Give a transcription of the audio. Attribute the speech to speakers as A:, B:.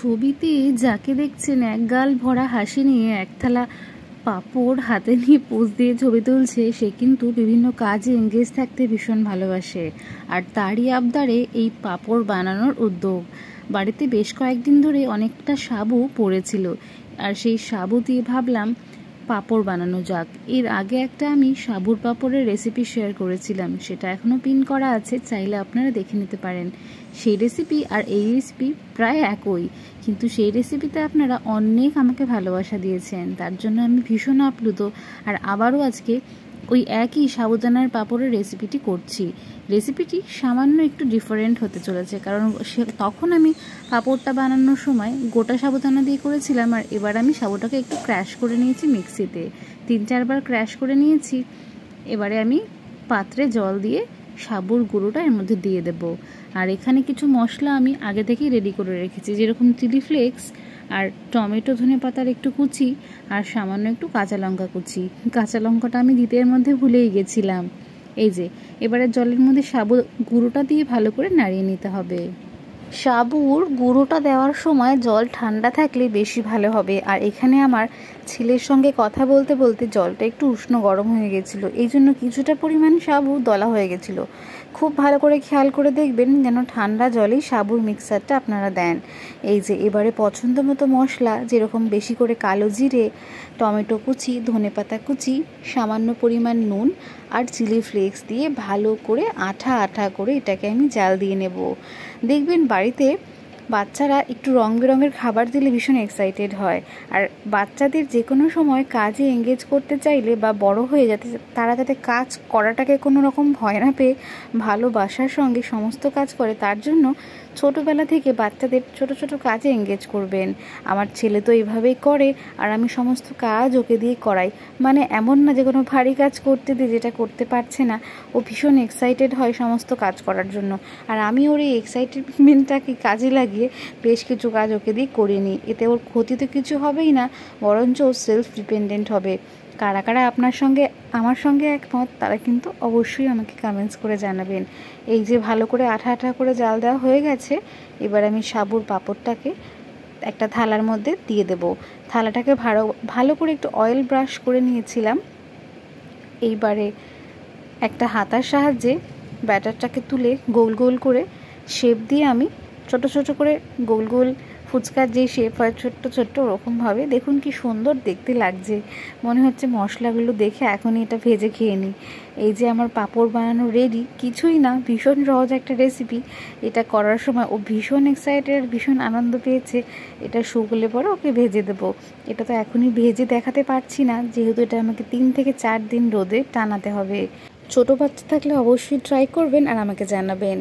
A: ছবিতে যাকে দেখছেন একগাল ভরা হাসি নিয়ে এক থালা পাঁপড় হাতে নিয়ে পোজ দিয়ে ছবি তুলছে, সে কিন্তু বিভিন্ন কাজে এঙ্গেজ থাকতে ভীষণ ভালোবাসে। আর তারই আবদারে এই পাঁপড় বানানোর উদ্যোগ। বাড়িতে বেশ কয়েকদিন ধরে অনেকটা সাবু পড়েছিল, আর সেই সাবু দিয়ে ভাবলাম পাঁপড় বানানো যাক। এর আগে একটা আমি সাবুর পাঁপড়ের রেসিপি শেয়ার করেছিলাম, সেটা এখনও পিন করা আছে, চাইলে আপনারা দেখে নিতে পারেন। সেই রেসিপি আর এই রেসিপি প্রায় একই, কিন্তু সেই রেসিপিতে আপনারা অনেক আমাকে ভালোবাসা দিয়েছেন, তার জন্য আমি ভীষণ আপ্লুত। আর আবারও আজকে ওই একই সাবুদানার পাঁপড়ের রেসিপিটি করছি। রেসিপিটি সামান্য একটু ডিফারেন্ট হতে চলেছে, কারণ তখন আমি পাঁপড়টা বানানোর সময় গোটা সাবুদানা দিয়ে করেছিলাম, আর এবার আমি সাবুটাকে একটু ক্র্যাশ করে নিয়েছি মিক্সিতে, 3-4 বার ক্র্যাশ করে নিয়েছি। এবারে আমি পাত্রে জল দিয়ে সাবুর গুঁড়োটা এর মধ্যে দিয়ে দেব। আর এখানে কিছু মশলা আমি আগে থেকেই রেডি করে রেখেছি, যেরকম চিলি ফ্লেক্স আর টমেটো ধনেপাতার একটু কুচি আর সামান্য একটু কাঁচা লঙ্কা কুচি। কাঁচা লঙ্কাটা আমি দিতে এর মধ্যে ভুলেই গেছিলাম। এই যে এবারে জলের মধ্যে সাবু গুঁড়োটা দিয়ে ভালো করে নাড়িয়ে নিতে হবে। সাবুর গুঁড়োটা দেওয়ার সময় জল ঠান্ডা থাকলে বেশি ভালো হবে। আর এখানে আমার ছেলের সঙ্গে কথা বলতে বলতে জলটা একটু উষ্ণ গরম হয়ে গেছিলো, এই জন্য কিছুটা পরিমাণ সাবু দলা হয়ে গেছিলো। খুব ভালো করে খেয়াল করে দেখবেন যেন ঠান্ডা জলেই সাবুর মিক্সারটা আপনারা দেন। এই যে এবারে পছন্দ মতো মশলা, যেরকম বেশি করে কালো জিরে, টমেটো কুচি, ধনেপাতা কুচি, সামান্য পরিমাণ নুন আর চিলি ফ্লেক্স দিয়ে ভালো করে আঠা আঠা করে এটাকে আমি জাল দিয়ে নেব। দেখবেন বাড়িতে বাচ্চারা একটু রং বেরঙের খাবার দিলে ভীষণ এক্সাইটেড হয়। আর বাচ্চাদের যে কোনো সময় কাজে এঙ্গেজ করতে চাইলে বা বড় হয়ে তারা যাতে কাজ করাটাকে কোনো রকম ভয় না পেয়ে ভালোবাসার সঙ্গে সমস্ত কাজ করে, তার জন্য ছোটোবেলা থেকে বাচ্চাদের ছোট ছোট কাজে এঙ্গেজ করবেন। আমার ছেলে তো এইভাবেই করে, আর আমি সমস্ত কাজ ওকে দিয়ে করাই। মানে এমন না যে কোনো ভারী কাজ করতে দিই যেটা করতে পারছে না, ও ভীষণ এক্সাইটেড হয় সমস্ত কাজ করার জন্য। আর আমি ওর এই এক্সাইটেডমেন্টটাকে কাজে লাগিয়ে বেশ কিছু কাজ ওকে দিয়ে করে নিই। এতে ওর ক্ষতি তো কিছু হবেই না, বরঞ্চ ও সেলফ ডিপেন্ডেন্ট হবে। কারা কারা আমার সঙ্গে একমত তারা কিন্তু অবশ্যই আমাকে কমেন্টস করে জানাবেন। এই যে ভালো করে আঠা আঠা করে জাল দেওয়া হয়ে গেছে, এবার আমি সাবুর পাঁপড়টাকে একটা থালার মধ্যে দিয়ে দেব। থালাটাকে ভালো করে একটু অয়েল ব্রাশ করে নিয়েছিলাম। এইবারে একটা হাতার সাহায্যে ব্যাটারটাকে তুলে গোল গোল করে শেপ দিয়ে আমি ছোট ছোট করে গোল গোল ফুচকার যে শেপ হয় ছোট্ট ছোট্ট, ওরকমভাবে দেখুন কি সুন্দর দেখতে লাগছে। মনে হচ্ছে মশলাগুলো দেখে এখনই এটা ভেজে খেয়ে নিই। এই যে আমার পাঁপড় বানানো রেডি, কিছুই না, ভীষণ সহজ একটা রেসিপি। এটা করার সময় ও ভীষণ এক্সাইটেড, ভীষণ আনন্দ পেয়েছে। এটা শুকলে পরে ওকে ভেজে দেবো। এটা তো এখনই ভেজে দেখাতে পারছি না, যেহেতু এটা আমাকে 3 থেকে 4 দিন রোদে টানাতে হবে। ছোটো বাচ্চা থাকলে অবশ্যই ট্রাই করবেন আর আমাকে জানাবেন।